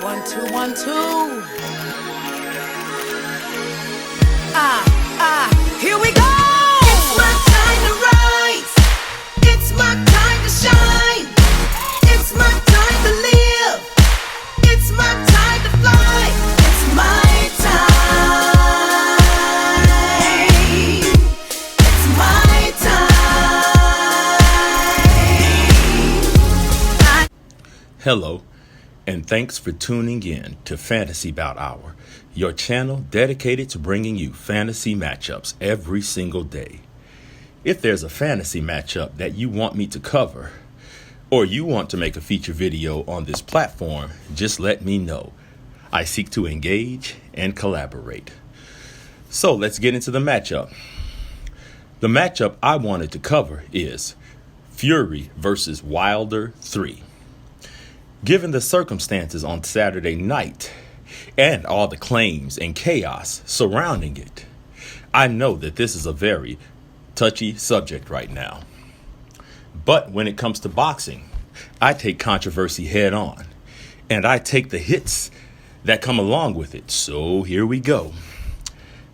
One, two, one, two. Here we go. It's my time to rise. It's my time to shine. It's my time to live. It's my time to fly. It's my time. It's my time. Hello, and thanks for tuning in to Fantasy Bout Hour, your channel dedicated to bringing you fantasy matchups every single day. If there's a fantasy matchup that you want me to cover, or you want to make a feature video on this platform, just let me know. I seek to engage and collaborate. So let's get into the matchup. The matchup I wanted to cover is Fury versus Wilder 3. Given the circumstances on Saturday night and all the claims and chaos surrounding it, I know that this is a very touchy subject right now. But when it comes to boxing, I take controversy head on, and I take the hits that come along with it. So here we go.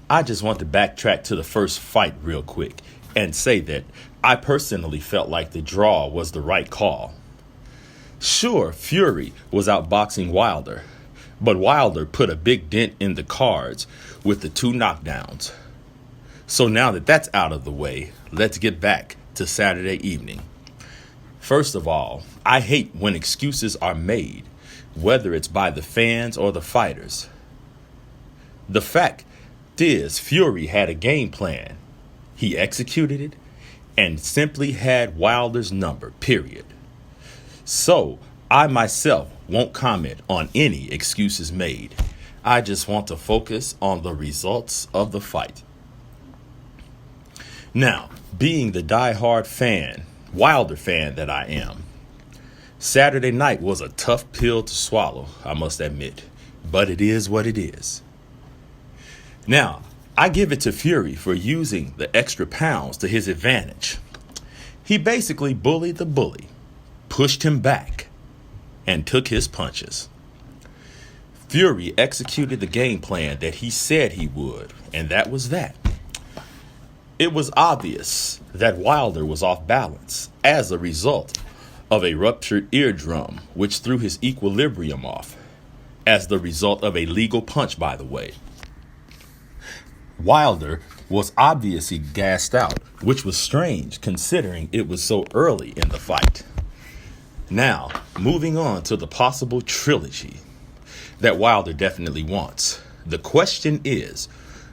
I just want to backtrack to the first fight real quick and say that I personally felt like the draw was the right call. Sure, Fury was outboxing Wilder, but Wilder put a big dent in the cards with the 2 knockdowns. So now that that's out of the way, let's get back to Saturday evening. First of all, I hate when excuses are made, whether it's by the fans or the fighters. The fact is, Fury had a game plan. He executed it and simply had Wilder's number, period. So, I myself won't comment on any excuses made. I just want to focus on the results of the fight. Now, being the diehard fan, Wilder fan that I am, Saturday night was a tough pill to swallow, I must admit, but it is what it is. Now, I give it to Fury for using the extra pounds to his advantage. He basically bullied the bully, pushed him back, and took his punches. Fury executed the game plan that he said he would, and that was that. It was obvious that Wilder was off balance as a result of a ruptured eardrum, which threw his equilibrium off, as the result of a legal punch, by the way. Wilder was obviously gassed out, which was strange considering it was so early in the fight. Now, moving on to the possible trilogy that Wilder definitely wants. The question is,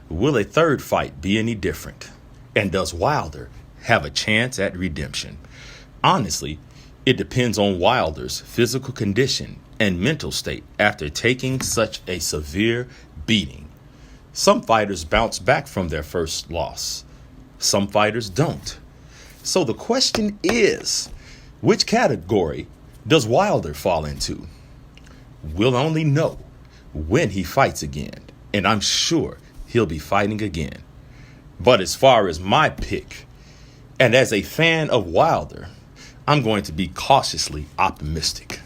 will a third fight be any different? And does Wilder have a chance at redemption? Honestly, it depends on Wilder's physical condition and mental state after taking such a severe beating. Some fighters bounce back from their first loss. Some fighters don't. So the question is, which category does Wilder fall into? We'll only know when he fights again, and I'm sure he'll be fighting again. But as far as my pick, and as a fan of Wilder, I'm going to be cautiously optimistic.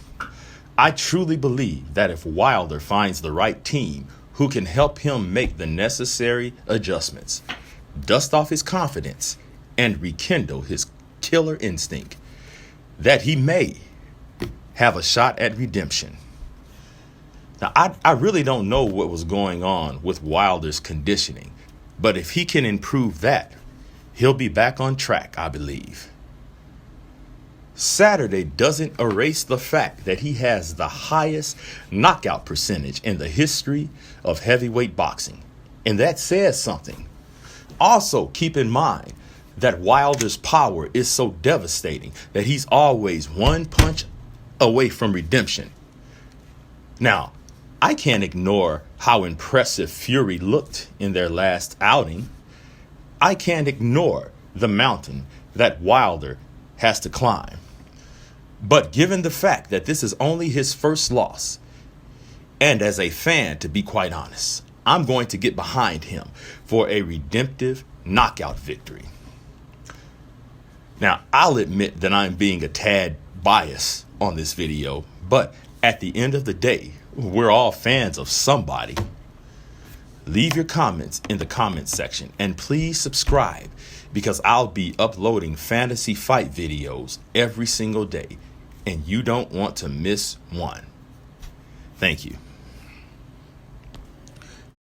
I truly believe that if Wilder finds the right team who can help him make the necessary adjustments, dust off his confidence, and rekindle his killer instinct, that he may have a shot at redemption. Now, I really don't know what was going on with Wilder's conditioning, but if he can improve that, he'll be back on track, I believe. Saturday doesn't erase the fact that he has the highest knockout percentage in the history of heavyweight boxing, and that says something. Also, keep in mind that Wilder's power is so devastating that he's always one punch away from redemption. Now, I can't ignore how impressive Fury looked in their last outing. I can't ignore the mountain that Wilder has to climb. But given the fact that this is only his first loss, and as a fan, to be quite honest, I'm going to get behind him for a redemptive knockout victory. Now, I'll admit that I'm being a tad biased on this video, but at the end of the day, We're all fans of somebody. Leave your comments in the comments section and please subscribe because I'll be uploading fantasy fight videos every single day and you don't want to miss one. Thank you.